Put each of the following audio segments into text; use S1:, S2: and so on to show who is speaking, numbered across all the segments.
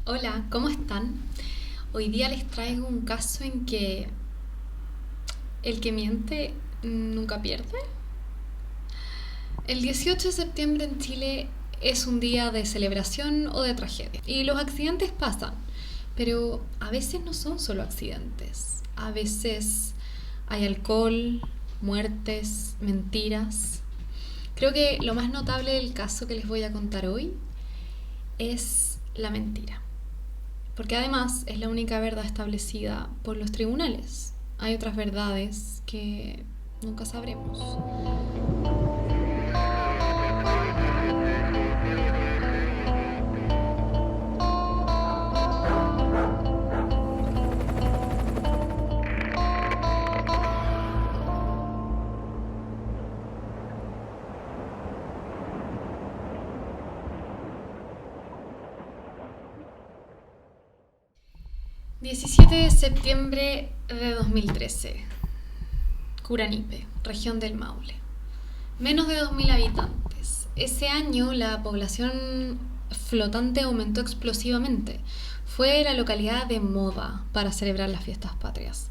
S1: Hola, ¿cómo están? Hoy día les traigo un caso en que el que miente nunca pierde. El 18 de septiembre en Chile es un día de celebración o de tragedia. Y los accidentes pasan, pero a veces no son solo accidentes. A veces hay alcohol, muertes, mentiras. Creo que lo más notable del caso que les voy a contar hoy es la mentira. Porque además es la única verdad establecida por los tribunales. Hay otras verdades que nunca sabremos. 17 de septiembre de 2013. Curanipe, región del Maule. Menos de 2.000 habitantes. Ese año la población flotante aumentó explosivamente. Fue la localidad de moda para celebrar las fiestas patrias.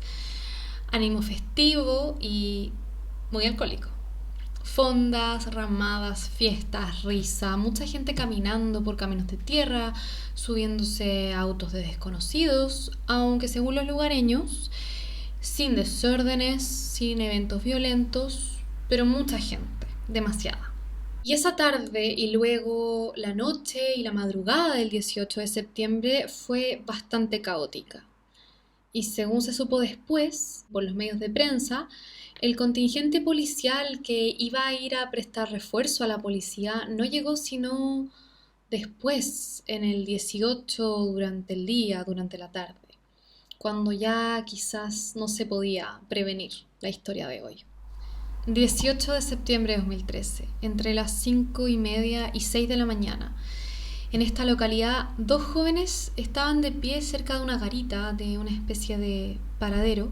S1: Ánimo festivo y muy alcohólico. Fondas, ramadas, fiestas, risa, mucha gente caminando por caminos de tierra, subiéndose a autos de desconocidos, aunque según los lugareños, sin desórdenes, sin eventos violentos, pero mucha gente, demasiada. Y esa tarde y luego la noche y la madrugada del 18 de septiembre fue bastante caótica. Y según se supo después, por los medios de prensa, el contingente policial que iba a ir a prestar refuerzo a la policía no llegó sino después, en el 18, durante el día, durante la tarde, cuando ya quizás no se podía prevenir la historia de hoy. 18 de septiembre de 2013, entre las 5:30 y 6 de la mañana. En esta localidad, dos jóvenes estaban de pie cerca de una garita de una especie de paradero,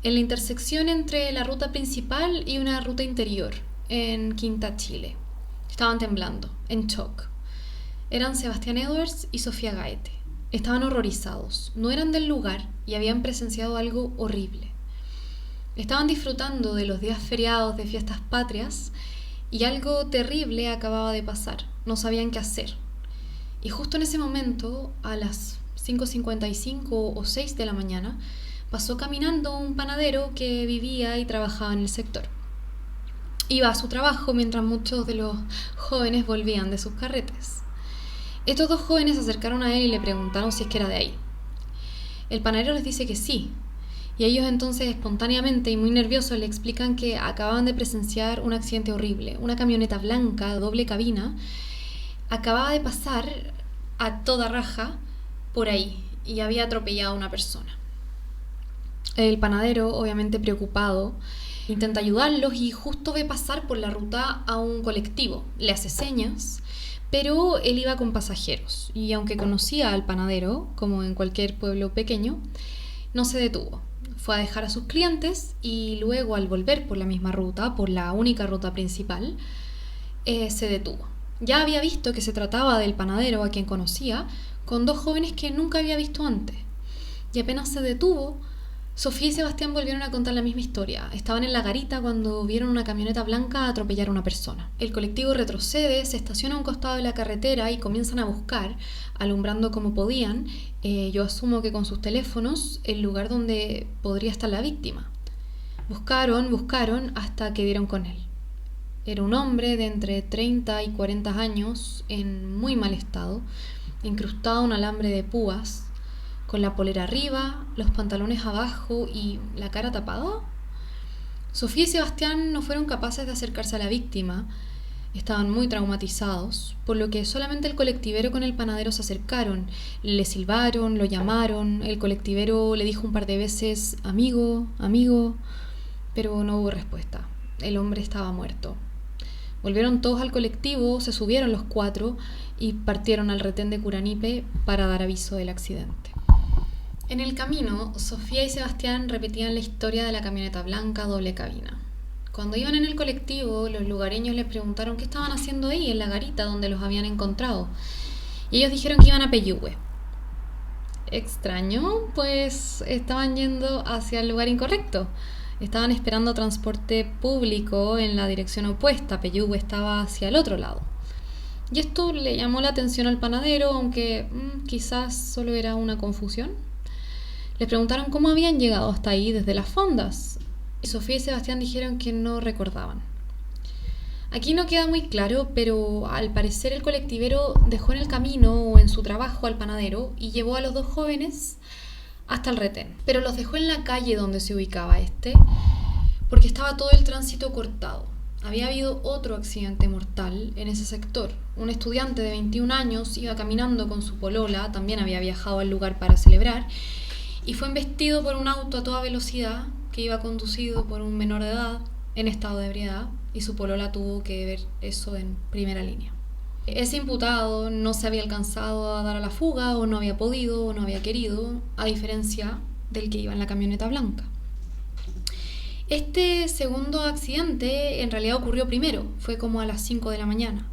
S1: en la intersección entre la ruta principal y una ruta interior, en Quinta Chile. Estaban temblando, en shock. Eran Sebastián Edwards y Sofía Gaete. Estaban horrorizados, no eran del lugar y habían presenciado algo horrible. Estaban disfrutando de los días feriados de fiestas patrias y algo terrible acababa de pasar. No sabían qué hacer. Y justo en ese momento, a las 5:55 o 6 de la mañana, pasó caminando un panadero que vivía y trabajaba en el sector. Iba a su trabajo mientras muchos de los jóvenes volvían de sus carretes. Estos dos jóvenes se acercaron a él y le preguntaron si es que era de ahí. El panadero les dice que sí, y ellos entonces espontáneamente y muy nerviosos le explican que acababan de presenciar un accidente horrible. Una camioneta blanca, doble cabina, acababa de pasar a toda raja por ahí y había atropellado a una persona. El panadero, obviamente preocupado, intenta ayudarlos y justo ve pasar por la ruta a un colectivo. Le hace señas, pero él iba con pasajeros y aunque conocía al panadero, como en cualquier pueblo pequeño, no se detuvo. Fue a dejar a sus clientes y luego al volver por la misma ruta, por la única ruta principal, se detuvo. Ya había visto que se trataba del panadero a quien conocía, con dos jóvenes que nunca había visto antes. Y apenas se detuvo, Sofía y Sebastián volvieron a contar la misma historia. Estaban en la garita cuando vieron una camioneta blanca atropellar a una persona. El colectivo retrocede, se estaciona a un costado de la carretera y comienzan a buscar, alumbrando como podían, yo asumo que con sus teléfonos, el lugar donde podría estar la víctima. Buscaron hasta que dieron con él. Era un hombre de entre 30 y 40 años, en muy mal estado, incrustado en alambre de púas, con la polera arriba, los pantalones abajo y la cara tapada. Sofía y Sebastián no fueron capaces de acercarse a la víctima, estaban muy traumatizados, por lo que solamente el colectivero con el panadero se acercaron, le silbaron, lo llamaron, el colectivero le dijo un par de veces amigo, amigo, pero no hubo respuesta. El hombre estaba muerto. Volvieron todos al colectivo, se subieron los cuatro y partieron al retén de Curanipe para dar aviso del accidente. En el camino, Sofía y Sebastián repetían la historia de la camioneta blanca doble cabina. Cuando iban en el colectivo, los lugareños les preguntaron qué estaban haciendo ahí, en la garita donde los habían encontrado. Y ellos dijeron que iban a Peyúgue. Extraño, pues estaban yendo hacia el lugar incorrecto. Estaban esperando transporte público en la dirección opuesta. Peyúgue estaba hacia el otro lado. Y esto le llamó la atención al panadero, aunque quizás solo era una confusión. Les preguntaron cómo habían llegado hasta ahí desde las fondas. Y Sofía y Sebastián dijeron que no recordaban. Aquí no queda muy claro, pero al parecer el colectivero dejó en el camino o en su trabajo al panadero y llevó a los dos jóvenes hasta el retén. Pero los dejó en la calle donde se ubicaba este, porque estaba todo el tránsito cortado. Había habido otro accidente mortal en ese sector. Un estudiante de 21 años iba caminando con su polola, también había viajado al lugar para celebrar, y fue embestido por un auto a toda velocidad que iba conducido por un menor de edad en estado de ebriedad, y su polola tuvo que ver eso en primera línea. Ese imputado no se había alcanzado a dar a la fuga, o no había podido, o no había querido, a diferencia del que iba en la camioneta blanca. Este segundo accidente en realidad ocurrió primero, fue como a las 5 de la mañana,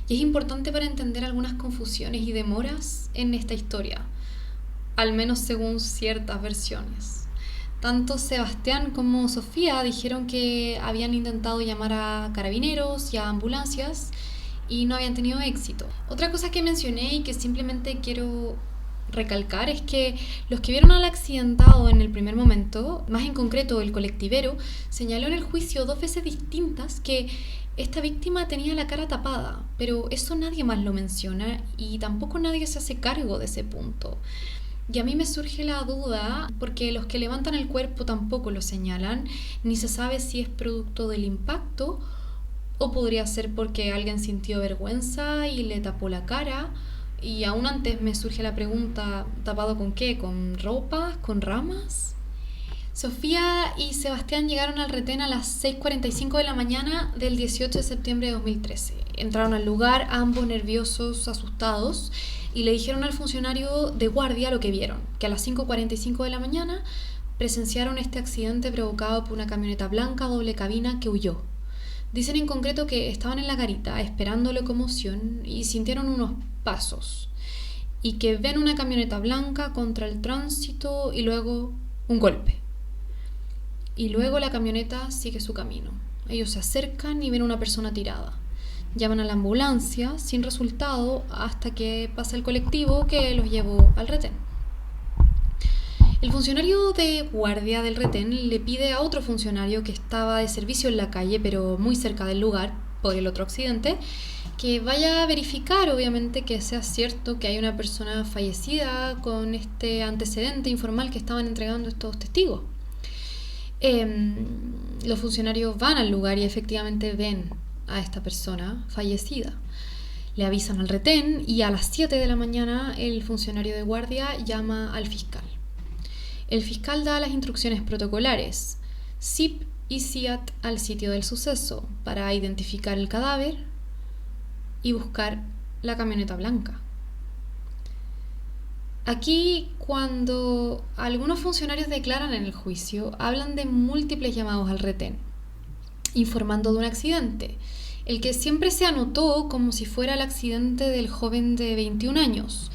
S1: y es importante para entender algunas confusiones y demoras en esta historia, al menos según ciertas versiones. Tanto Sebastián como Sofía dijeron que habían intentado llamar a carabineros y a ambulancias y no habían tenido éxito. Otra cosa que mencioné y que simplemente quiero recalcar es que los que vieron al accidentado en el primer momento, más en concreto el colectivero, señaló en el juicio 2 veces distintas que esta víctima tenía la cara tapada, pero eso nadie más lo menciona y tampoco nadie se hace cargo de ese punto. Y a mí me surge la duda porque los que levantan el cuerpo tampoco lo señalan, ni se sabe si es producto del impacto o podría ser porque alguien sintió vergüenza y le tapó la cara. Y aún antes me surge la pregunta, ¿tapado con qué? ¿Con ropa? ¿Con ramas? Sofía y Sebastián llegaron al retén a las 6:45 de la mañana del 18 de septiembre de 2013. Entraron al lugar, ambos nerviosos, asustados, y le dijeron al funcionario de guardia lo que vieron, que a las 5:45 de la mañana presenciaron este accidente provocado por una camioneta blanca doble cabina que huyó. Dicen en concreto que estaban en la garita esperando locomoción y sintieron unos pasos, y que ven una camioneta blanca contra el tránsito y luego un golpe. Y luego la camioneta sigue su camino. Ellos se acercan y ven una persona tirada. Llaman a la ambulancia sin resultado hasta que pasa el colectivo que los llevó al retén. El funcionario de guardia del retén le pide a otro funcionario que estaba de servicio en la calle, pero muy cerca del lugar, por el otro accidente, que vaya a verificar, obviamente, que sea cierto que hay una persona fallecida con este antecedente informal que estaban entregando estos testigos. Los funcionarios van al lugar y efectivamente ven a esta persona fallecida. Le avisan al retén y a las 7 de la mañana el funcionario de guardia llama al fiscal. El fiscal da las instrucciones protocolares. SIP y SIAT al sitio del suceso para identificar el cadáver y buscar la camioneta blanca. Aquí, cuando algunos funcionarios declaran en el juicio, hablan de múltiples llamados al retén, informando de un accidente, el que siempre se anotó como si fuera el accidente del joven de 21 años.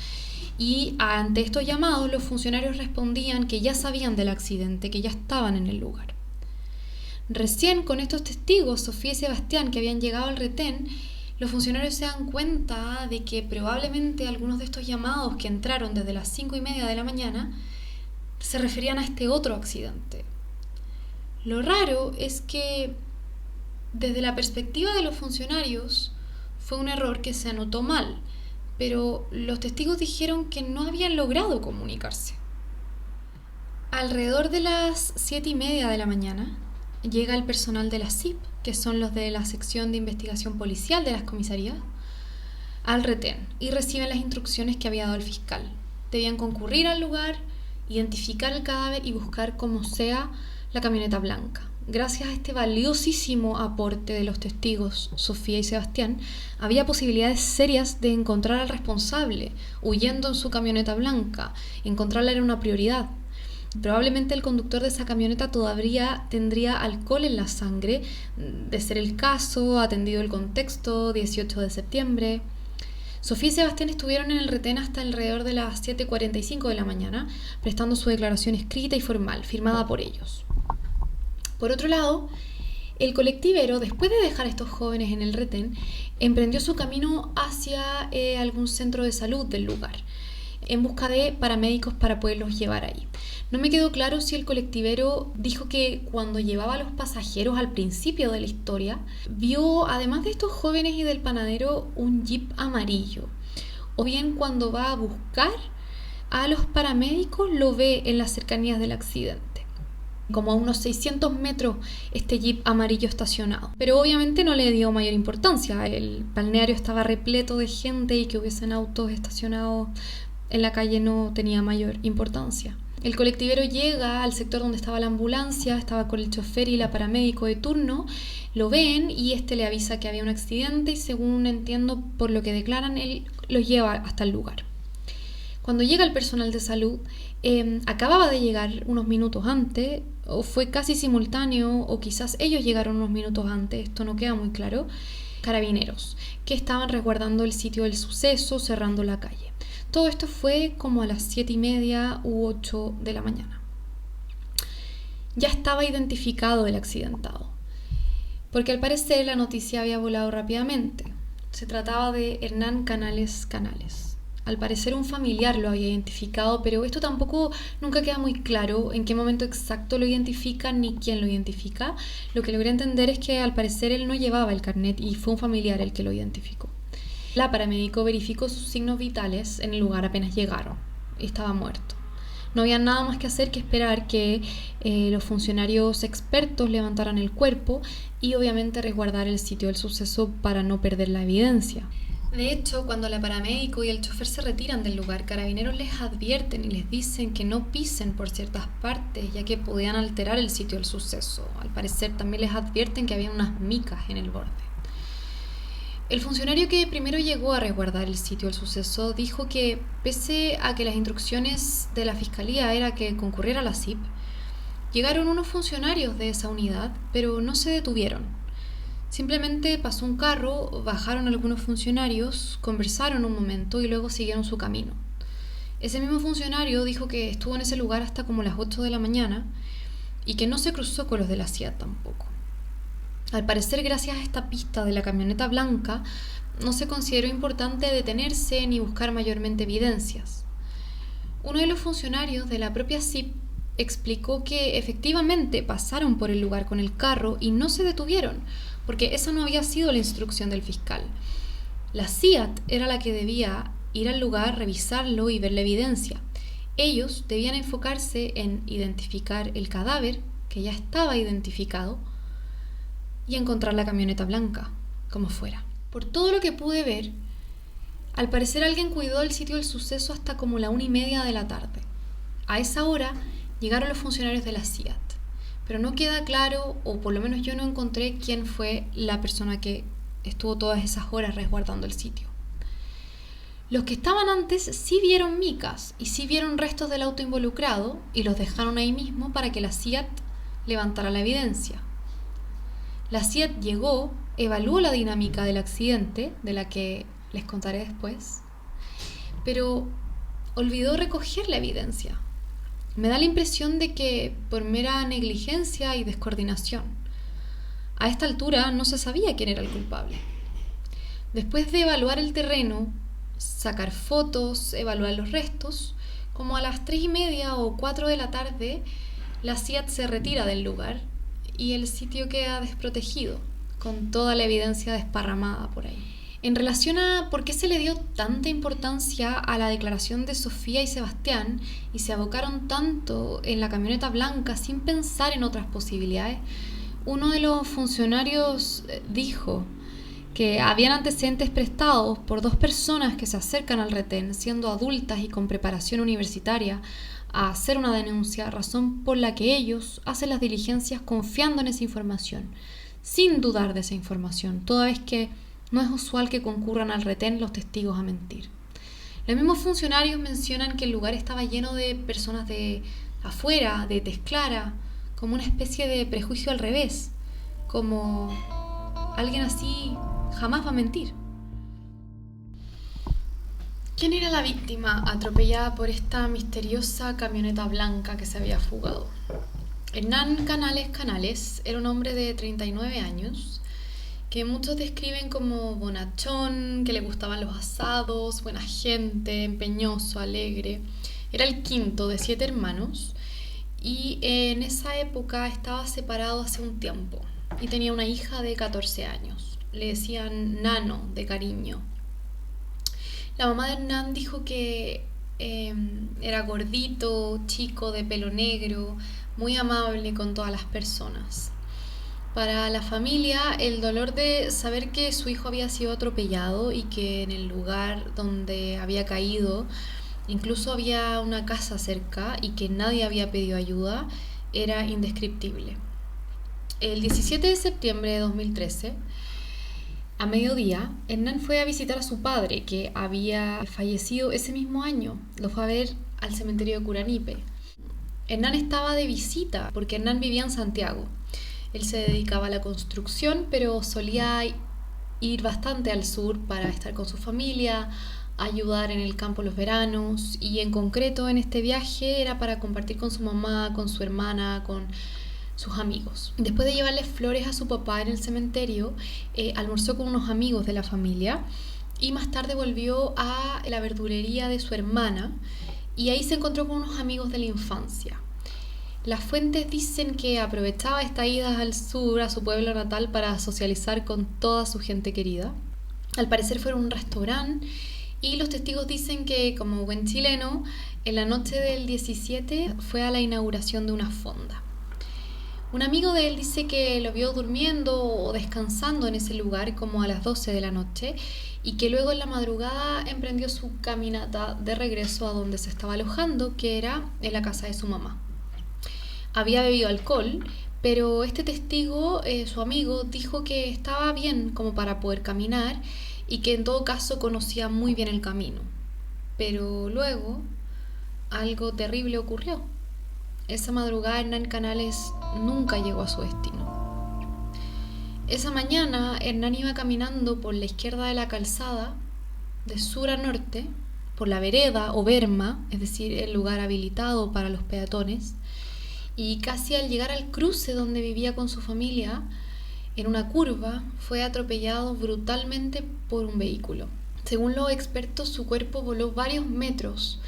S1: Y ante estos llamados, los funcionarios respondían que ya sabían del accidente, que ya estaban en el lugar. Recién con estos testigos, Sofía y Sebastián, que habían llegado al retén, los funcionarios se dan cuenta de que probablemente algunos de estos llamados que entraron desde las 5:30 de la mañana se referían a este otro accidente. Lo raro es que, desde la perspectiva de los funcionarios, fue un error que se anotó mal, pero los testigos dijeron que no habían logrado comunicarse. Alrededor de las 7:30 de la mañana, llega el personal de la SIP, que son los de la sección de investigación policial de las comisarías, al retén y reciben las instrucciones que había dado el fiscal. Debían concurrir al lugar, identificar el cadáver y buscar como sea la camioneta blanca. Gracias a este valiosísimo aporte de los testigos Sofía y Sebastián, había posibilidades serias de encontrar al responsable huyendo en su camioneta blanca. Encontrarla era una prioridad. Probablemente el conductor de esa camioneta todavía tendría alcohol en la sangre, de ser el caso, atendido el contexto, 18 de septiembre. Sofía y Sebastián estuvieron en el retén hasta alrededor de las 7:45 de la mañana, prestando su declaración escrita y formal, firmada por ellos. Por otro lado, el colectivero, después de dejar a estos jóvenes en el retén, emprendió su camino hacia algún centro de salud del lugar, en busca de paramédicos para poderlos llevar ahí. No me quedó claro si el colectivero dijo que cuando llevaba a los pasajeros al principio de la historia, vio, además de estos jóvenes y del panadero, un jeep amarillo. O bien cuando va a buscar a los paramédicos lo ve en las cercanías del accidente. Como a unos 600 metros este jeep amarillo estacionado. Pero obviamente no le dio mayor importancia. El balneario estaba repleto de gente y que hubiesen autos estacionados en la calle no tenía mayor importancia. El colectivero llega al sector donde estaba la ambulancia, estaba con el chofer y la paramédico de turno, lo ven y este le avisa que había un accidente y según entiendo por lo que declaran, él los lleva hasta el lugar. Cuando llega el personal de salud, acababa de llegar unos minutos antes, o fue casi simultáneo, o quizás ellos llegaron unos minutos antes, esto no queda muy claro, carabineros, que estaban resguardando el sitio del suceso, cerrando la calle. Todo esto fue como a las 7:30 u 8 de la mañana. Ya estaba identificado el accidentado, porque al parecer la noticia había volado rápidamente. Se trataba de Hernán Canales Canales. Al parecer un familiar lo había identificado, pero esto tampoco nunca queda muy claro en qué momento exacto lo identifica ni quién lo identifica. Lo que logré entender es que al parecer él no llevaba el carnet y fue un familiar el que lo identificó. La paramédico verificó sus signos vitales en el lugar apenas llegaron. Estaba muerto. No había nada más que hacer que esperar que los funcionarios expertos levantaran el cuerpo y obviamente resguardar el sitio del suceso para no perder la evidencia. De hecho, cuando la paramédico y el chofer se retiran del lugar, carabineros les advierten y les dicen que no pisen por ciertas partes, ya que podían alterar el sitio del suceso. Al parecer también les advierten que había unas micas en el borde. El funcionario que primero llegó a resguardar el sitio del suceso dijo que, pese a que las instrucciones de la fiscalía era que concurriera a la CIP, llegaron unos funcionarios de esa unidad, pero no se detuvieron. Simplemente pasó un carro, bajaron algunos funcionarios, conversaron un momento y luego siguieron su camino. Ese mismo funcionario dijo que estuvo en ese lugar hasta como las 8 de la mañana y que no se cruzó con los de la CIA tampoco. Al parecer, gracias a esta pista de la camioneta blanca, no se consideró importante detenerse ni buscar mayormente evidencias. Uno de los funcionarios de la propia CIP explicó que efectivamente pasaron por el lugar con el carro y no se detuvieron, porque esa no había sido la instrucción del fiscal. La CIAT era la que debía ir al lugar, revisarlo y ver la evidencia. Ellos debían enfocarse en identificar el cadáver, que ya estaba identificado, y encontrar la camioneta blanca, como fuera. Por todo lo que pude ver, al parecer alguien cuidó el sitio del suceso hasta como la 1:30 de la tarde. A esa hora llegaron los funcionarios de la CIAT, pero no queda claro, o por lo menos yo no encontré quién fue la persona que estuvo todas esas horas resguardando el sitio. Los que estaban antes sí vieron micas y sí vieron restos del auto involucrado y los dejaron ahí mismo para que la CIAT levantara la evidencia. La CIAT llegó, evaluó la dinámica del accidente, de la que les contaré después, pero olvidó recoger la evidencia. Me da la impresión de que por mera negligencia y descoordinación. A esta altura no se sabía quién era el culpable. Después de evaluar el terreno, sacar fotos, evaluar los restos, como a las 3:30 o 4 de la tarde, la CIAT se retira del lugar y el sitio queda desprotegido, con toda la evidencia desparramada por ahí. En relación a por qué se le dio tanta importancia a la declaración de Sofía y Sebastián y se abocaron tanto en la camioneta blanca sin pensar en otras posibilidades, uno de los funcionarios dijo que habían antecedentes prestados por 2 personas que se acercan al retén siendo adultas y con preparación universitaria a hacer una denuncia, razón por la que ellos hacen las diligencias confiando en esa información, sin dudar de esa información, toda vez que no es usual que concurran al retén los testigos a mentir. Los mismos funcionarios mencionan que el lugar estaba lleno de personas de afuera, de tez clara, como una especie de prejuicio al revés, como alguien así jamás va a mentir. ¿Quién era la víctima atropellada por esta misteriosa camioneta blanca que se había fugado? Hernán Canales Canales era un hombre de 39 años que muchos describen como bonachón, que le gustaban los asados, buena gente, empeñoso, alegre. Era el quinto de 7 hermanos y en esa época estaba separado hace un tiempo y tenía una hija de 14 años. Le decían Nano de cariño. La mamá de Hernán dijo que era gordito, chico, de pelo negro, muy amable con todas las personas. Para la familia, el dolor de saber que su hijo había sido atropellado y que en el lugar donde había caído incluso había una casa cerca y que nadie había pedido ayuda era indescriptible. El 17 de septiembre de 2013, a mediodía, Hernán fue a visitar a su padre, que había fallecido ese mismo año. Lo fue a ver al cementerio de Curanipe. Hernán estaba de visita porque Hernán vivía en Santiago. Él se dedicaba a la construcción, pero solía ir bastante al sur para estar con su familia, ayudar en el campo los veranos, y en concreto en este viaje era para compartir con su mamá, con su hermana, con sus amigos. Después de llevarle flores a su papá en el cementerio, almorzó con unos amigos de la familia y más tarde volvió a la verdulería de su hermana y ahí se encontró con unos amigos de la infancia. Las fuentes dicen que aprovechaba esta ida al sur, a su pueblo natal, para socializar con toda su gente querida. Al parecer fue a un restaurante y los testigos dicen que, como buen chileno, en la noche del 17 fue a la inauguración de una fonda. Un amigo de él dice que lo vio durmiendo o descansando en ese lugar como a las 12 de la noche y que luego en la madrugada emprendió su caminata de regreso a donde se estaba alojando, que era en la casa de su mamá. Había bebido alcohol, pero este testigo, su amigo, dijo que estaba bien como para poder caminar y que en todo caso conocía muy bien el camino. Pero luego algo terrible ocurrió. Esa madrugada Hernán Canales nunca llegó a su destino. Esa mañana Hernán iba caminando por la izquierda de la calzada, de sur a norte, por la vereda o berma, es decir, el lugar habilitado para los peatones, y casi al llegar al cruce donde vivía con su familia, en una curva, fue atropellado brutalmente por un vehículo. Según los expertos, su cuerpo voló varios metros,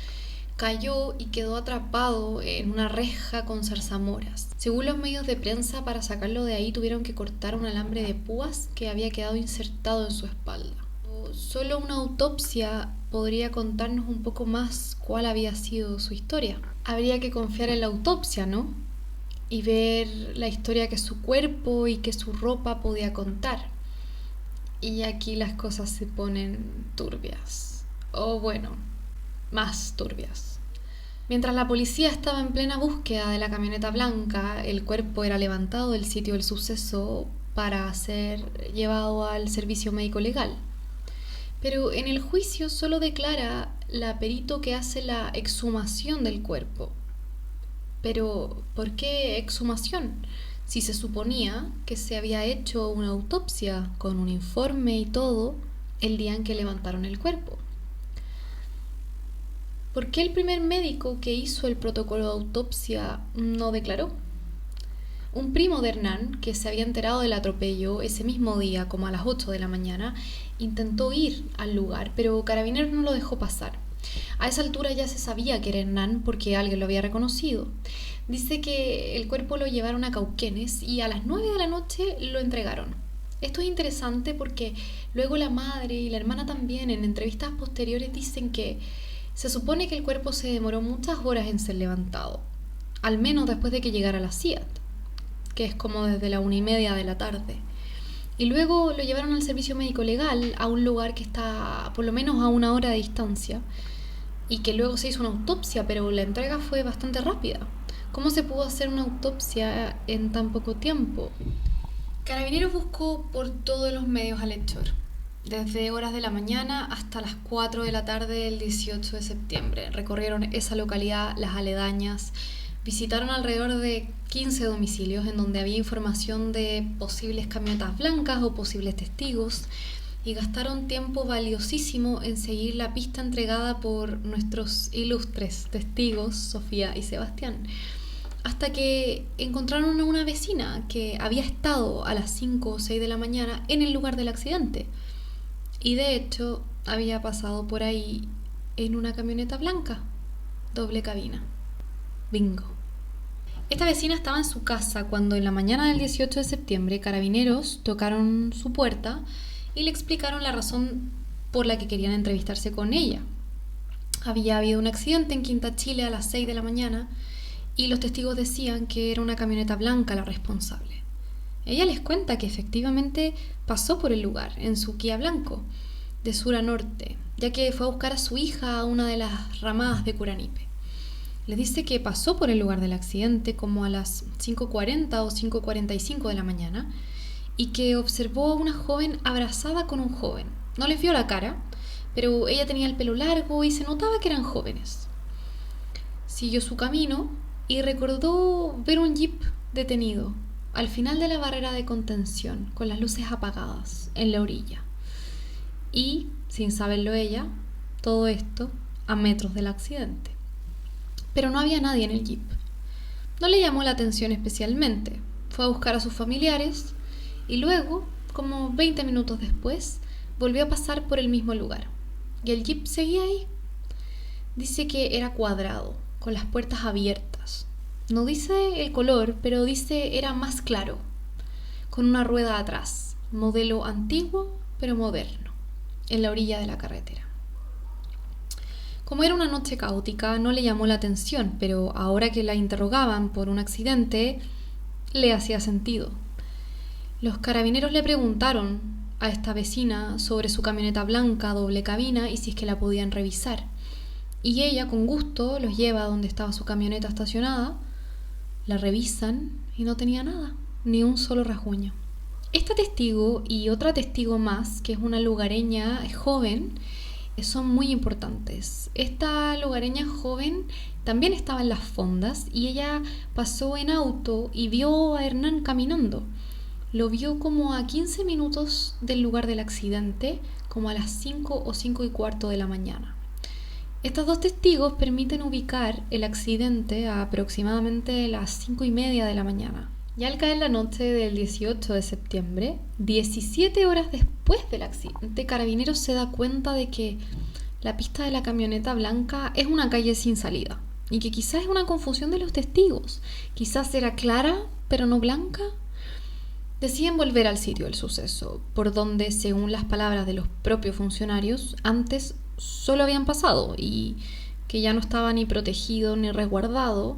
S1: cayó y quedó atrapado en una reja con zarzamoras. Según los medios de prensa, para sacarlo de ahí tuvieron que cortar un alambre de púas que había quedado insertado en su espalda. Solo una autopsia podría contarnos un poco más cuál había sido su historia. Habría que confiar en la autopsia, ¿no? Y ver la historia que su cuerpo y que su ropa podía contar. Y aquí las cosas se ponen turbias. O bueno, más turbias. Mientras la policía estaba en plena búsqueda de la camioneta blanca, el cuerpo era levantado del sitio del suceso para ser llevado al servicio médico legal. Pero en el juicio solo declara la perito que hace la exhumación del cuerpo. Pero, ¿por qué exhumación? Si se suponía que se había hecho una autopsia con un informe y todo el día en que levantaron el cuerpo. ¿Por qué el primer médico que hizo el protocolo de autopsia no declaró? Un primo de Hernán, que se había enterado del atropello ese mismo día, como a las 8 de la mañana, intentó ir al lugar, pero Carabineros no lo dejó pasar. A esa altura ya se sabía que era Hernán porque alguien lo había reconocido. Dice que el cuerpo lo llevaron a Cauquenes y a las 9 de la noche lo entregaron. Esto es interesante porque luego la madre y la hermana también en entrevistas posteriores dicen que se supone que el cuerpo se demoró muchas horas en ser levantado, al menos después de que llegara la CIAT, que es como desde la 1:30 de la tarde. Y luego lo llevaron al servicio médico legal a un lugar que está por lo menos a 1 hora de distancia y que luego se hizo una autopsia, pero la entrega fue bastante rápida. ¿Cómo se pudo hacer una autopsia en tan poco tiempo? Carabineros buscó por todos los medios al hechor, desde horas de la mañana hasta las 4 de la tarde del 18 de septiembre. Recorrieron esa localidad, las aledañas, visitaron alrededor de 15 domicilios en donde había información de posibles camionetas blancas o posibles testigos. y gastaron tiempo valiosísimo en seguir la pista entregada por nuestros ilustres testigos, Sofía y Sebastián, hasta que encontraron a una vecina que había estado a las 5 o 6 de la mañana en el lugar del accidente y de hecho había pasado por ahí en una camioneta blanca, doble cabina. Bingo. Esta vecina estaba en su casa cuando en la mañana del 18 de septiembre carabineros tocaron su puerta y le explicaron la razón por la que querían entrevistarse con ella. Había habido un accidente en Quinta Chile a las 6 de la mañana y los testigos decían que era una camioneta blanca la responsable. Ella les cuenta que efectivamente pasó por el lugar en su Kia blanco, de sur a norte, ya que fue a buscar a su hija a una de las ramadas de Curanipe. Les dice que pasó por el lugar del accidente como a las 5:40 o 5:45 de la mañana y que observó a una joven abrazada con un joven. No les vio la cara, pero ella tenía el pelo largo y se notaba que eran jóvenes. Siguió su camino y recordó ver un jeep detenido al final de la barrera de contención con las luces apagadas en la orilla. Y, sin saberlo ella, todo esto a metros del accidente. Pero no había nadie en el jeep. No le llamó la atención especialmente. Fue a buscar a sus familiares y luego, como 20 minutos después, volvió a pasar por el mismo lugar. Y el jeep seguía ahí. Dice que era cuadrado, con las puertas abiertas. No dice el color, pero dice era más claro, con una rueda atrás, modelo antiguo pero moderno, en la orilla de la carretera. Como era una noche caótica, no le llamó la atención, pero ahora que la interrogaban por un accidente, le hacía sentido. Los carabineros le preguntaron a esta vecina sobre su camioneta blanca doble cabina y si es que la podían revisar. Y ella, con gusto, los lleva a donde estaba su camioneta estacionada, la revisan y no tenía nada, ni un solo rasguño. Esta testigo y otra testigo más, que es una lugareña joven, son muy importantes. Esta lugareña joven también estaba en las fondas y ella pasó en auto y vio a Hernán caminando. Lo vio como a 15 minutos del lugar del accidente, como a las 5 o 5:15 de la mañana. Estos dos testigos permiten ubicar el accidente a aproximadamente las 5:30 de la mañana. Ya al caer la noche del 18 de septiembre, 17 horas después del accidente, Carabineros se da cuenta de que la pista de la camioneta blanca es una calle sin salida y que quizás es una confusión de los testigos. Quizás era clara, pero no blanca. Deciden volver al sitio del suceso, por donde, según las palabras de los propios funcionarios, antes solo habían pasado y que ya no estaba ni protegido ni resguardado,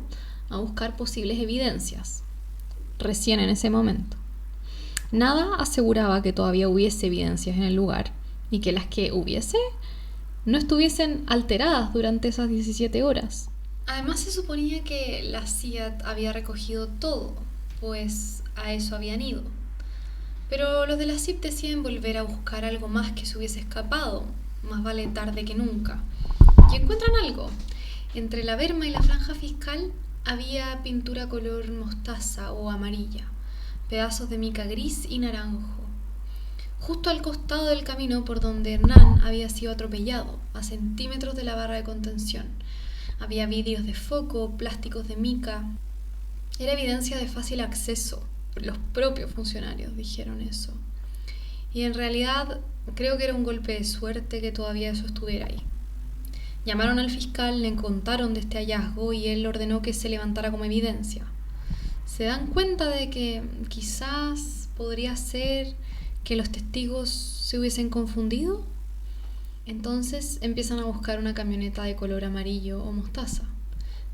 S1: a buscar posibles evidencias. Recién en ese momento. Nada aseguraba que todavía hubiese evidencias en el lugar y que las que hubiese no estuviesen alteradas durante esas 17 horas. Además se suponía que la CIA había recogido todo, pues a eso habían ido. Pero los de la CIP deciden volver a buscar algo más que se hubiese escapado, más vale tarde que nunca. Y encuentran algo. Entre la berma y la franja fiscal había pintura color mostaza o amarilla, pedazos de mica gris y naranjo. Justo al costado del camino por donde Hernán había sido atropellado, a centímetros de la barra de contención. Había vidrios de foco, plásticos de mica. Era evidencia de fácil acceso. Los propios funcionarios dijeron eso. Y en realidad creo que era un golpe de suerte que todavía eso estuviera ahí. Llamaron al fiscal, le contaron de este hallazgo y él ordenó que se levantara como evidencia. ¿Se dan cuenta de que quizás podría ser que los testigos se hubiesen confundido? Entonces empiezan a buscar una camioneta de color amarillo o mostaza.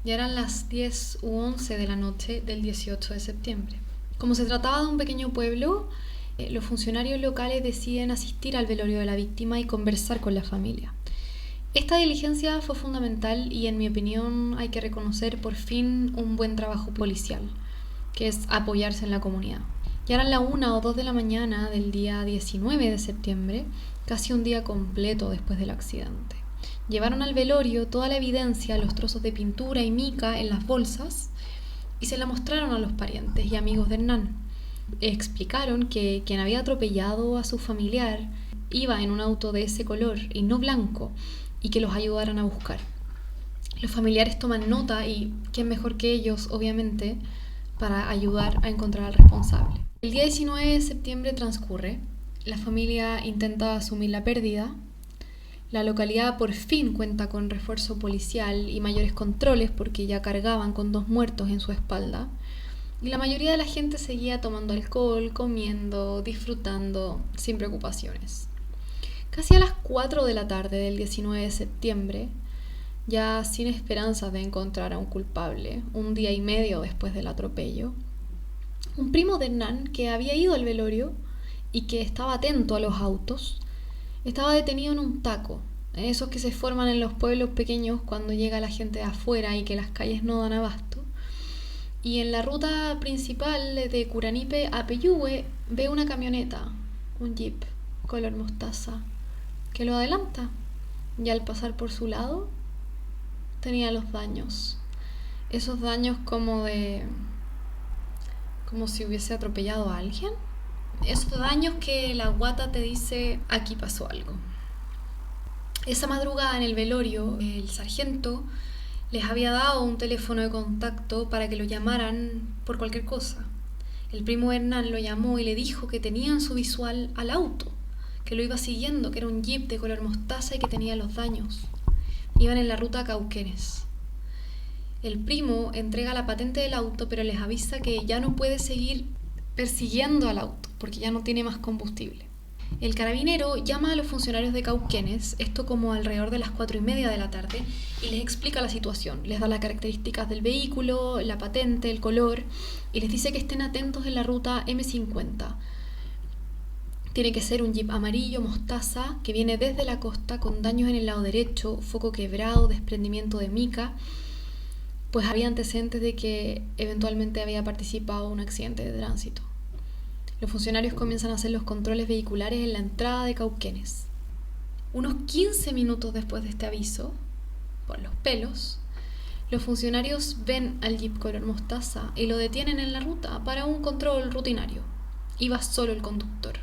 S1: Ya eran las 10 u 11 de la noche del 18 de septiembre. Como se trataba de un pequeño pueblo, los funcionarios locales deciden asistir al velorio de la víctima y conversar con la familia. Esta diligencia fue fundamental y, en mi opinión, hay que reconocer por fin un buen trabajo policial, que es apoyarse en la comunidad. Ya eran la 1 o 2 de la mañana del día 19 de septiembre, casi un día completo después del accidente. Llevaron al velorio toda la evidencia, los trozos de pintura y mica en las bolsas, y se la mostraron a los parientes y amigos de Hernán. Explicaron que quien había atropellado a su familiar iba en un auto de ese color y no blanco y que los ayudaran a buscar. Los familiares toman nota y quién mejor que ellos, obviamente, para ayudar a encontrar al responsable. El día 19 de septiembre transcurre, la familia intenta asumir la pérdida, la localidad por fin cuenta con refuerzo policial y mayores controles porque ya cargaban con 2 muertos en su espalda, y la mayoría de la gente seguía tomando alcohol, comiendo, disfrutando, sin preocupaciones. Casi a las 4 de la tarde del 19 de septiembre, ya sin esperanzas de encontrar a un culpable, un día y medio después del atropello, un primo de Hernán, que había ido al velorio y que estaba atento a los autos, estaba detenido en un taco, esos que se forman en los pueblos pequeños cuando llega la gente de afuera y que las calles no dan abasto. Y en la ruta principal de Curanipe a Peyúgue ve una camioneta, un jeep color mostaza, que lo adelanta. Y al pasar por su lado, tenía los daños. Esos daños como si hubiese atropellado a alguien. Esos daños que la guata te dice, aquí pasó algo. Esa madrugada en el velorio, el sargento les había dado un teléfono de contacto para que lo llamaran por cualquier cosa. El primo Hernán lo llamó y le dijo que tenía en su visual al auto, que lo iba siguiendo, que era un jeep de color mostaza y que tenía los daños. Iban en la ruta a Cauquenes. El primo entrega la patente del auto, pero les avisa que ya no puede seguir persiguiendo al auto, porque ya no tiene más combustible. El carabinero llama a los funcionarios de Cauquenes, esto como alrededor de las 4:30 de la tarde, y les explica la situación. Les da las características del vehículo, la patente, el color, y les dice que estén atentos en la ruta M50. Tiene que ser un jeep amarillo mostaza que viene desde la costa con daños en el lado derecho, foco quebrado, desprendimiento de mica, pues había antecedentes de que eventualmente había participado en un accidente de tránsito. Los funcionarios comienzan a hacer los controles vehiculares en la entrada de Cauquenes. Unos 15 minutos después de este aviso, por los pelos, los funcionarios ven al jeep color mostaza y lo detienen en la ruta para un control rutinario. Iba solo el conductor.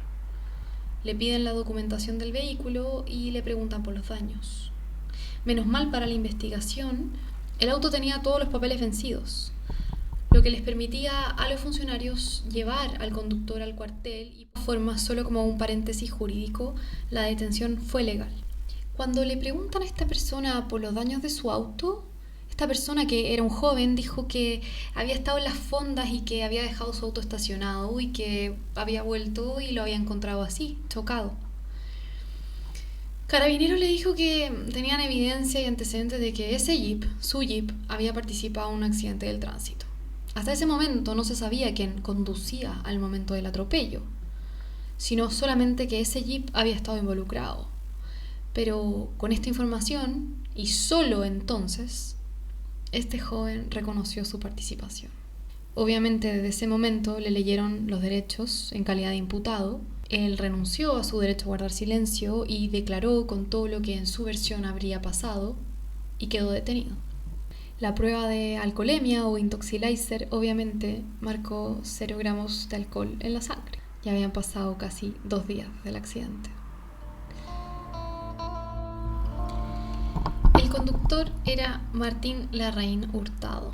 S1: Le piden la documentación del vehículo y le preguntan por los daños. Menos mal para la investigación, el auto tenía todos los papeles vencidos, lo que les permitía a los funcionarios llevar al conductor al cuartel y, de forma solo como un paréntesis jurídico, la detención fue legal. Cuando le preguntan a esta persona por los daños de su auto, esta persona, que era un joven, dijo que había estado en las fondas y que había dejado su auto estacionado y que había vuelto y lo había encontrado así, chocado. Carabineros le dijo que tenían evidencia y antecedentes de que ese jeep, su jeep, había participado en un accidente del tránsito. Hasta ese momento no se sabía quién conducía al momento del atropello, sino solamente que ese jeep había estado involucrado. Pero con esta información, y solo entonces, este joven reconoció su participación. Obviamente desde ese momento le leyeron los derechos en calidad de imputado. Él renunció a su derecho a guardar silencio y declaró con todo lo que en su versión habría pasado y quedó detenido. La prueba de alcoholemia o intoxilizer obviamente marcó 0 gramos de alcohol en la sangre. Ya habían pasado casi 2 días del accidente. El conductor era Martín Larraín Hurtado.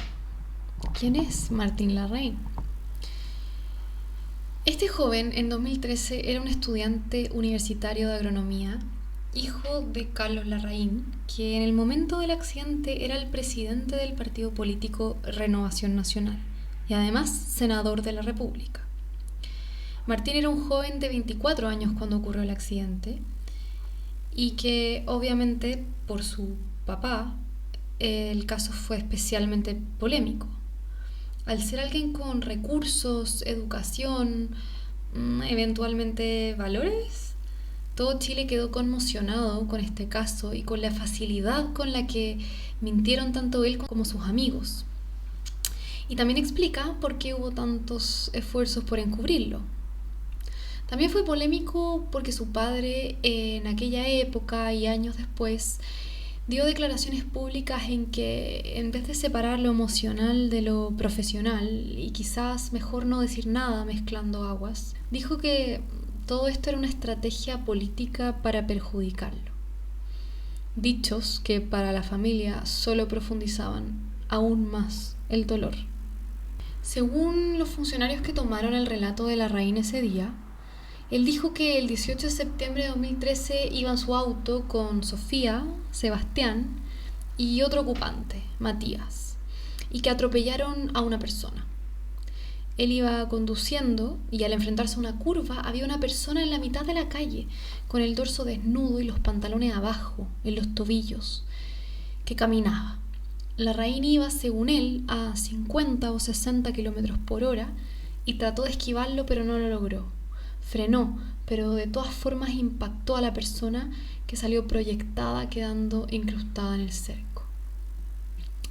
S1: ¿Quién es Martín Larraín? Este joven en 2013 era un estudiante universitario de agronomía, hijo de Carlos Larraín, que en el momento del accidente era el presidente del partido político Renovación Nacional y además senador de la República. Martín era un joven de 24 años cuando ocurrió el accidente y que obviamente por su papá el caso fue especialmente polémico. Al ser alguien con recursos, educación, eventualmente valores, todo Chile quedó conmocionado con este caso y con la facilidad con la que mintieron tanto él como sus amigos. Y también explica por qué hubo tantos esfuerzos por encubrirlo. También fue polémico porque su padre, en aquella época y años después, dio declaraciones públicas en que, en vez de separar lo emocional de lo profesional, y quizás mejor no decir nada mezclando aguas, dijo que todo esto era una estrategia política para perjudicarlo. Dichos que para la familia solo profundizaban aún más el dolor. Según los funcionarios que tomaron el relato de Larraín ese día, él dijo que el 18 de septiembre de 2013 iba en su auto con Sofía, Sebastián y otro ocupante, Matías, y que atropellaron a una persona. Él iba conduciendo y al enfrentarse a una curva había una persona en la mitad de la calle, con el dorso desnudo y los pantalones abajo, en los tobillos, que caminaba. Larraín iba, según él, a 50 o 60 kilómetros por hora y trató de esquivarlo, pero no lo logró. Frenó, pero de todas formas impactó a la persona, que salió proyectada, quedando incrustada en el cerco.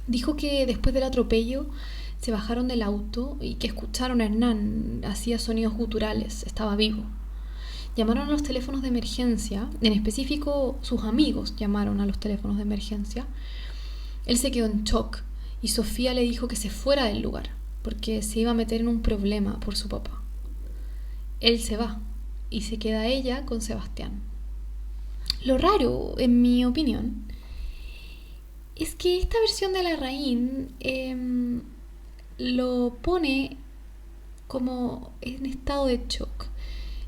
S1: Dijo que después del atropello se bajaron del auto y que escucharon a Hernán, hacía sonidos guturales, estaba vivo. Llamaron a los teléfonos de emergencia, en específico sus amigos llamaron a los teléfonos de emergencia. Él se quedó en shock y Sofía le dijo que se fuera del lugar, porque se iba a meter en un problema por su papá. Él se va y se queda ella con Sebastián. Lo raro, en mi opinión, es que esta versión de Larraín lo pone como en estado de shock.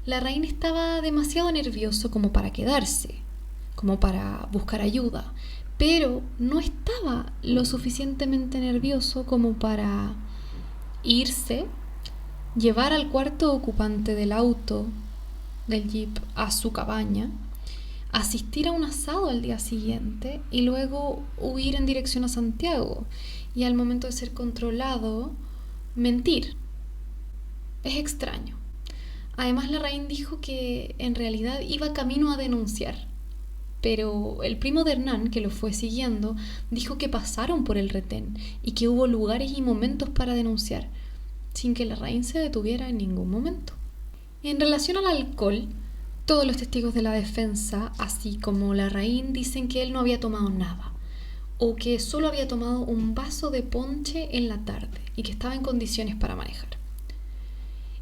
S1: Larraín estaba demasiado nervioso como para quedarse, como para buscar ayuda, pero no estaba lo suficientemente nervioso como para irse, llevar al cuarto ocupante del auto, del jeep, a su cabaña, asistir a un asado al día siguiente y luego huir en dirección a Santiago y al momento de ser controlado, mentir. Es extraño. Además, Larraín dijo que en realidad iba camino a denunciar, pero el primo de Hernán, que lo fue siguiendo, dijo que pasaron por el retén y que hubo lugares y momentos para denunciar, sin que Larraín se detuviera en ningún momento. En relación al alcohol, todos los testigos de la defensa, así como Larraín, dicen que él no había tomado nada, o que solo había tomado un vaso de ponche en la tarde y que estaba en condiciones para manejar.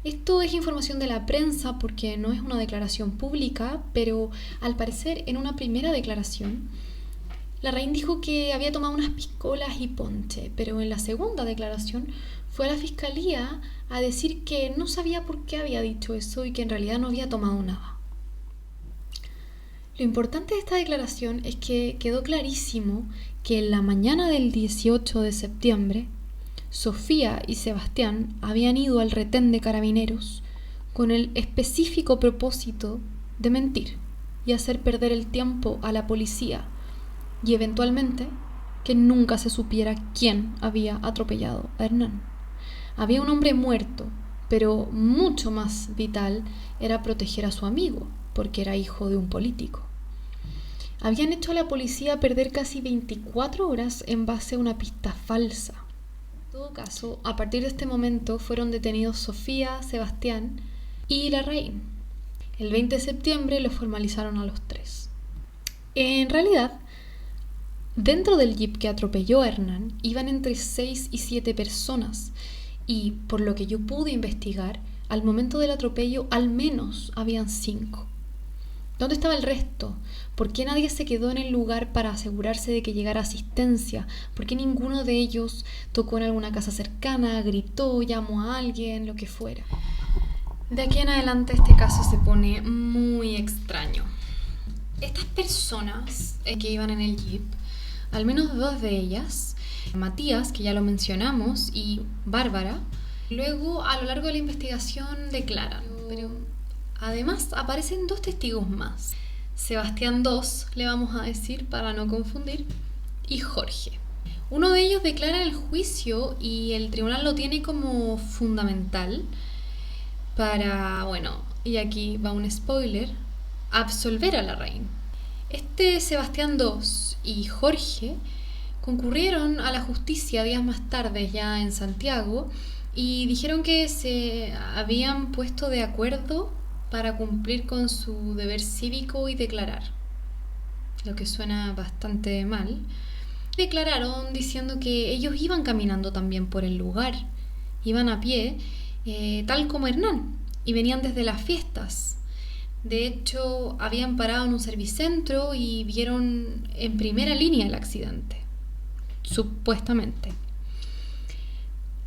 S1: Esto es información de la prensa porque no es una declaración pública, pero al parecer en una primera declaración, Larraín dijo que había tomado unas piscolas y ponche, pero en la segunda declaración fue a la fiscalía a decir que no sabía por qué había dicho eso y que en realidad no había tomado nada. Lo importante de esta declaración es que quedó clarísimo que en la mañana del 18 de septiembre, Sofía y Sebastián habían ido al retén de carabineros con el específico propósito de mentir y hacer perder el tiempo a la policía y eventualmente que nunca se supiera quién había atropellado a Hernán. Había un hombre muerto, pero mucho más vital era proteger a su amigo, porque era hijo de un político. Habían hecho a la policía perder casi 24 horas en base a una pista falsa. En todo caso, a partir de este momento fueron detenidos Sofía, Sebastián y Larraín. El 20 de septiembre los formalizaron a los tres. En realidad, dentro del jeep que atropelló a Hernán iban entre 6 y 7 personas y, por lo que yo pude investigar, al momento del atropello al menos habían 5. ¿Dónde estaba el resto? ¿Por qué nadie se quedó en el lugar para asegurarse de que llegara asistencia? ¿Por qué ninguno de ellos tocó en alguna casa cercana, gritó, llamó a alguien, lo que fuera? De aquí en adelante este caso se pone muy extraño. Estas personas que iban en el jeep, al menos 2 de ellas, Matías, que ya lo mencionamos, y Bárbara, luego a lo largo de la investigación declaran, pero además aparecen 2 testigos más. Sebastián 2, le vamos a decir para no confundir, y Jorge. Uno de ellos declara en el juicio y el tribunal lo tiene como fundamental para, y aquí va un spoiler, absolver a Larraín. Este Sebastián 2 y Jorge concurrieron a la justicia días más tarde ya en Santiago y dijeron que se habían puesto de acuerdo para cumplir con su deber cívico y declarar, lo que suena bastante mal. Declararon diciendo que ellos iban caminando también por el lugar, iban a pie, tal como Hernán, y venían desde las fiestas. De hecho, habían parado en un servicentro y vieron en primera línea el accidente, supuestamente.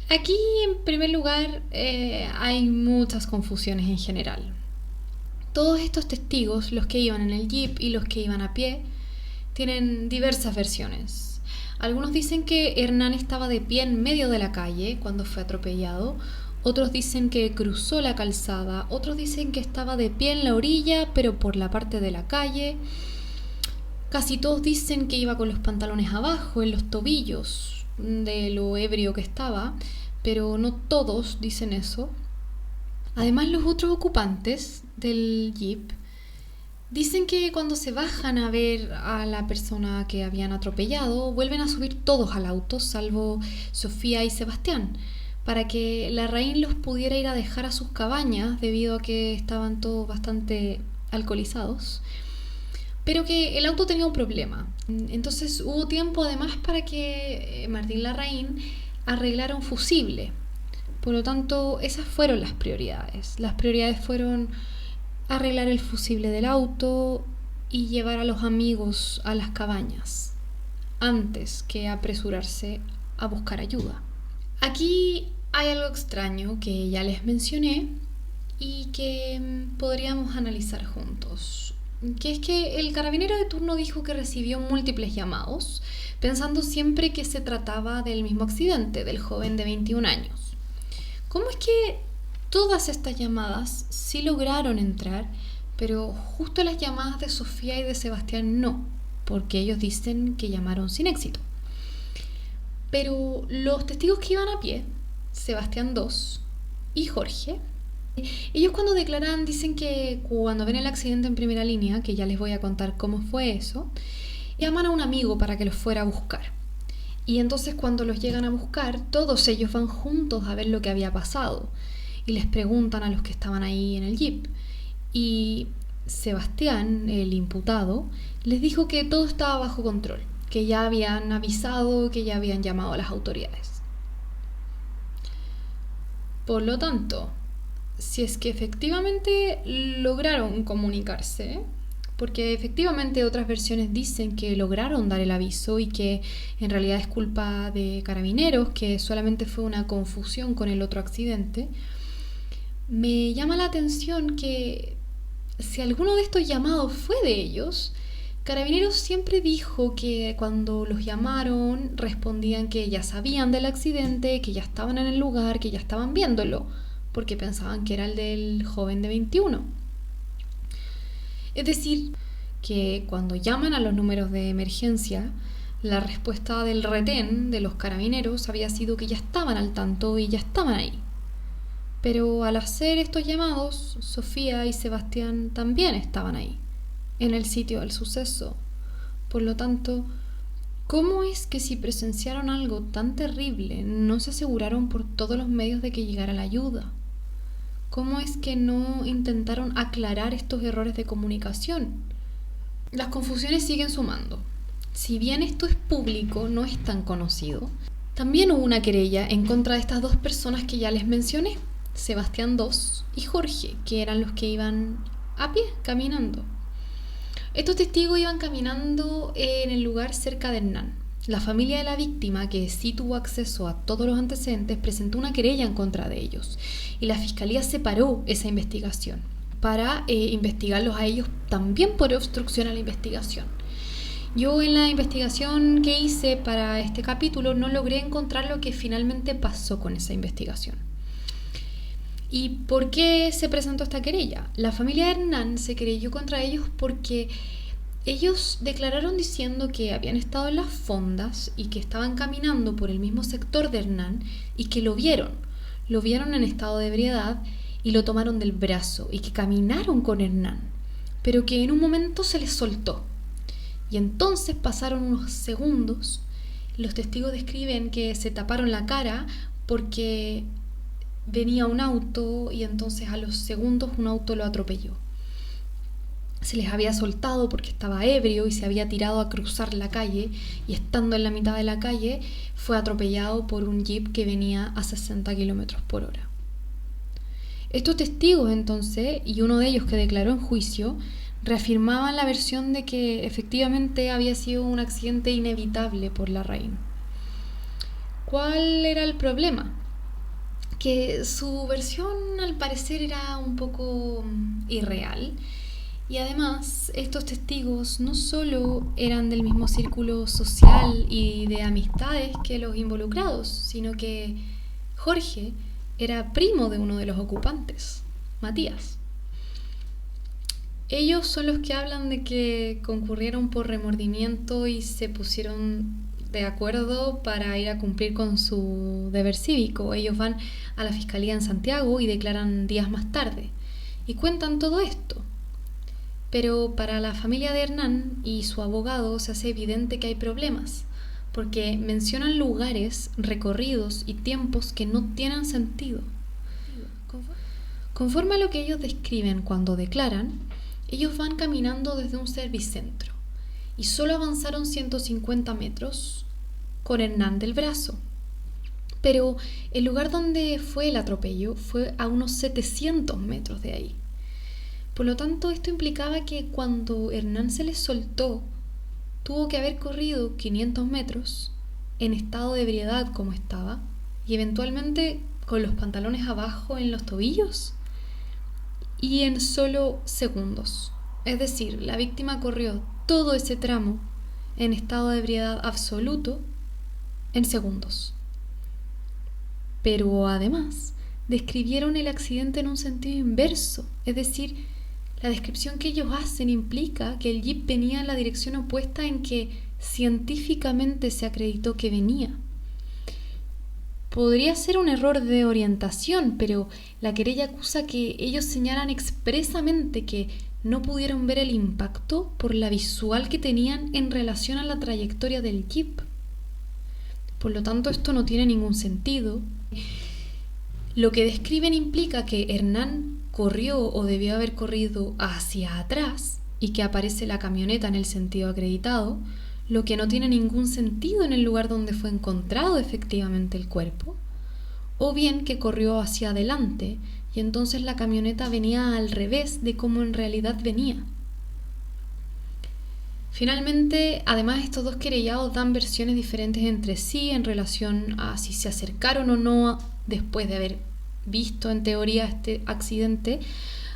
S1: Aquí, en primer lugar, hay muchas confusiones en general. Todos estos testigos, los que iban en el jeep y los que iban a pie, tienen diversas versiones. Algunos dicen que Hernán estaba de pie en medio de la calle cuando fue atropellado, otros dicen que cruzó la calzada, otros dicen que estaba de pie en la orilla pero por la parte de la calle. Casi todos dicen que iba con los pantalones abajo, en los tobillos, de lo ebrio que estaba, pero no todos dicen eso. Además, los otros ocupantes del jeep dicen que cuando se bajan a ver a la persona que habían atropellado, vuelven a subir todos al auto, salvo Sofía y Sebastián, para que Larraín los pudiera ir a dejar a sus cabañas debido a que estaban todos bastante alcoholizados, pero que el auto tenía un problema. Entonces hubo tiempo además para que Martín Larraín arreglara un fusible. Por lo tanto, esas fueron las prioridades. Las prioridades fueron arreglar el fusible del auto y llevar a los amigos a las cabañas, antes que apresurarse a buscar ayuda. Aquí hay algo extraño que ya les mencioné y que podríamos analizar juntos, que es que el carabinero de turno dijo que recibió múltiples llamados, pensando siempre que se trataba del mismo accidente, del joven de 21 años. ¿Cómo es que todas estas llamadas sí lograron entrar, pero justo las llamadas de Sofía y de Sebastián no, porque ellos dicen que llamaron sin éxito? Pero los testigos que iban a pie, Sebastián 2 y Jorge, ellos cuando declaran dicen que cuando ven el accidente en primera línea, que ya les voy a contar cómo fue eso, llaman a un amigo para que los fuera a buscar. Y entonces cuando los llegan a buscar, todos ellos van juntos a ver lo que había pasado y les preguntan a los que estaban ahí en el jeep. Y Sebastián, el imputado, les dijo que todo estaba bajo control, que ya habían avisado, que ya habían llamado a las autoridades. Por lo tanto, si es que efectivamente lograron comunicarse, porque efectivamente otras versiones dicen que lograron dar el aviso y que en realidad es culpa de Carabineros, que solamente fue una confusión con el otro accidente, me llama la atención que si alguno de estos llamados fue de ellos, Carabineros siempre dijo que cuando los llamaron respondían que ya sabían del accidente, que ya estaban en el lugar, que ya estaban viéndolo, porque pensaban que era el del joven de 21. Es decir, que cuando llaman a los números de emergencia, la respuesta del retén de los carabineros había sido que ya estaban al tanto y ya estaban ahí. Pero al hacer estos llamados, Sofía y Sebastián también estaban ahí, en el sitio del suceso. Por lo tanto, ¿cómo es que si presenciaron algo tan terrible no se aseguraron por todos los medios de que llegara la ayuda? ¿Cómo es que no intentaron aclarar estos errores de comunicación? Las confusiones siguen sumando. Si bien esto es público, no es tan conocido. También hubo una querella en contra de estas dos personas que ya les mencioné, Sebastián 2 y Jorge, que eran los que iban a pie, caminando. Estos testigos iban caminando en el lugar cerca de Hernán. La familia de la víctima, que sí tuvo acceso a todos los antecedentes, presentó una querella en contra de ellos y la fiscalía separó esa investigación para investigarlos a ellos también por obstrucción a la investigación. Yo en la investigación que hice para este capítulo no logré encontrar lo que finalmente pasó con esa investigación. ¿Y por qué se presentó esta querella? La familia de Hernán se querelló contra ellos porque ellos declararon diciendo que habían estado en las fondas y que estaban caminando por el mismo sector de Hernán y que lo vieron en estado de ebriedad y lo tomaron del brazo y que caminaron con Hernán, pero que en un momento se les soltó. Y entonces pasaron unos segundos, los testigos describen que se taparon la cara porque venía un auto y entonces a los segundos un auto lo atropelló. Se les había soltado porque estaba ebrio y se había tirado a cruzar la calle y estando en la mitad de la calle fue atropellado por un jeep que venía a 60 km/h. Estos testigos entonces, y uno de ellos que declaró en juicio, reafirmaban la versión de que efectivamente había sido un accidente inevitable por la Larraín. ¿Cuál era el problema? Que su versión al parecer era un poco irreal, y además estos testigos no solo eran del mismo círculo social y de amistades que los involucrados, sino que Jorge era primo de uno de los ocupantes, Matías. Ellos son los que hablan de que concurrieron por remordimiento y se pusieron de acuerdo para ir a cumplir con su deber cívico. Ellos van a la fiscalía en Santiago y declaran días más tarde y cuentan todo esto. Pero para la familia de Hernán y su abogado se hace evidente que hay problemas, porque mencionan lugares, recorridos y tiempos que no tienen sentido. Conforme a lo que ellos describen cuando declaran, ellos van caminando desde un servicentro y solo avanzaron 150 metros con Hernán del brazo. Pero el lugar donde fue el atropello fue a unos 700 metros de ahí. Por lo tanto, esto implicaba que cuando Hernán se les soltó, tuvo que haber corrido 500 metros en estado de ebriedad como estaba y eventualmente con los pantalones abajo en los tobillos y en solo segundos. Es decir, la víctima corrió todo ese tramo en estado de ebriedad absoluto en segundos. Pero además, describieron el accidente en un sentido inverso, es decir, la descripción que ellos hacen implica que el jeep venía en la dirección opuesta en que científicamente se acreditó que venía. Podría ser un error de orientación, pero la querella acusa que ellos señalan expresamente que no pudieron ver el impacto por la visual que tenían en relación a la trayectoria del jeep. Por lo tanto, esto no tiene ningún sentido. Lo que describen implica que Hernán corrió o debió haber corrido hacia atrás y que aparece la camioneta en el sentido acreditado, lo que no tiene ningún sentido en el lugar donde fue encontrado efectivamente el cuerpo, o bien que corrió hacia adelante y entonces la camioneta venía al revés de cómo en realidad venía. Finalmente, además, estos dos querellados dan versiones diferentes entre sí en relación a si se acercaron o no después de haber visto en teoría este accidente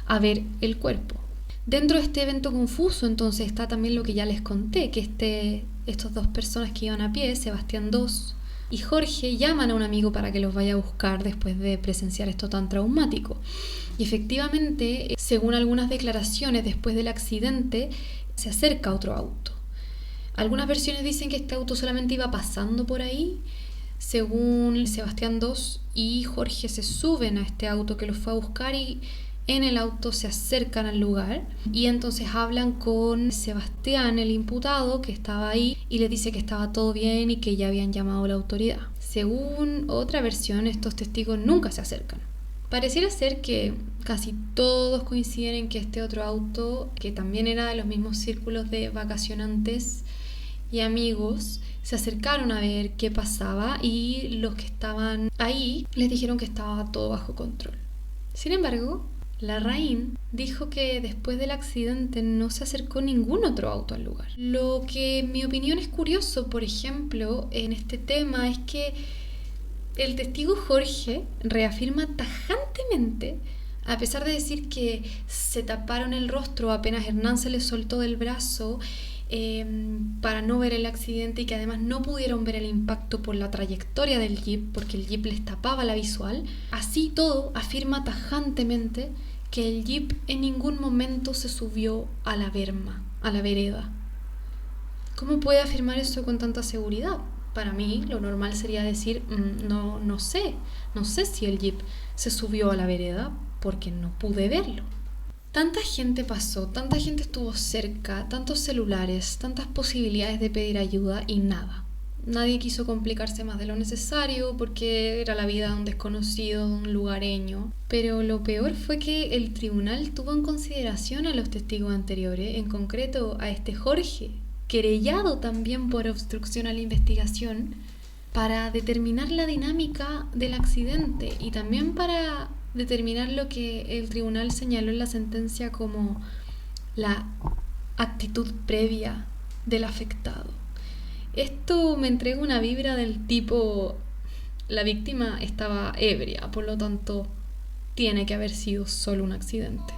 S1: a ver el cuerpo. Dentro de este evento confuso entonces está también lo que ya les conté, que estos dos personas que iban a pie, Sebastián II y Jorge, llaman a un amigo para que los vaya a buscar después de presenciar esto tan traumático. Y efectivamente, según algunas declaraciones después del accidente, se acerca otro auto. Algunas versiones dicen que este auto solamente iba pasando por ahí. Según Sebastián II y Jorge se suben a este auto que los fue a buscar y en el auto se acercan al lugar y entonces hablan con Sebastián, el imputado, que estaba ahí y le dice que estaba todo bien y que ya habían llamado a la autoridad. Según otra versión, estos testigos nunca se acercan. Pareciera ser que casi todos coinciden en que este otro auto, que también era de los mismos círculos de vacacionantes y amigos, se acercaron a ver qué pasaba y los que estaban ahí les dijeron que estaba todo bajo control. Sin embargo, Larraín dijo que después del accidente no se acercó ningún otro auto al lugar. Lo que en mi opinión es curioso, por ejemplo, en este tema es que el testigo Jorge reafirma tajantemente, a pesar de decir que se taparon el rostro apenas Hernán se les soltó del brazo para no ver el accidente y que además no pudieron ver el impacto por la trayectoria del jeep porque el jeep les tapaba la visual. Así todo, afirma tajantemente que el jeep en ningún momento se subió a la berma, a la vereda. ¿Cómo puede afirmar eso con tanta seguridad? Para mí lo normal sería decir, no sé si el jeep se subió a la vereda porque no pude verlo. Tanta gente pasó, tanta gente estuvo cerca, tantos celulares, tantas posibilidades de pedir ayuda y nada. Nadie quiso complicarse más de lo necesario porque era la vida de un desconocido, de un lugareño. Pero lo peor fue que el tribunal tuvo en consideración a los testigos anteriores, en concreto a este Jorge, querellado también por obstrucción a la investigación, para determinar la dinámica del accidente y también para determinar lo que el tribunal señaló en la sentencia como la actitud previa del afectado. Esto me entrega una vibra del tipo: la víctima estaba ebria, por lo tanto tiene que haber sido solo un accidente.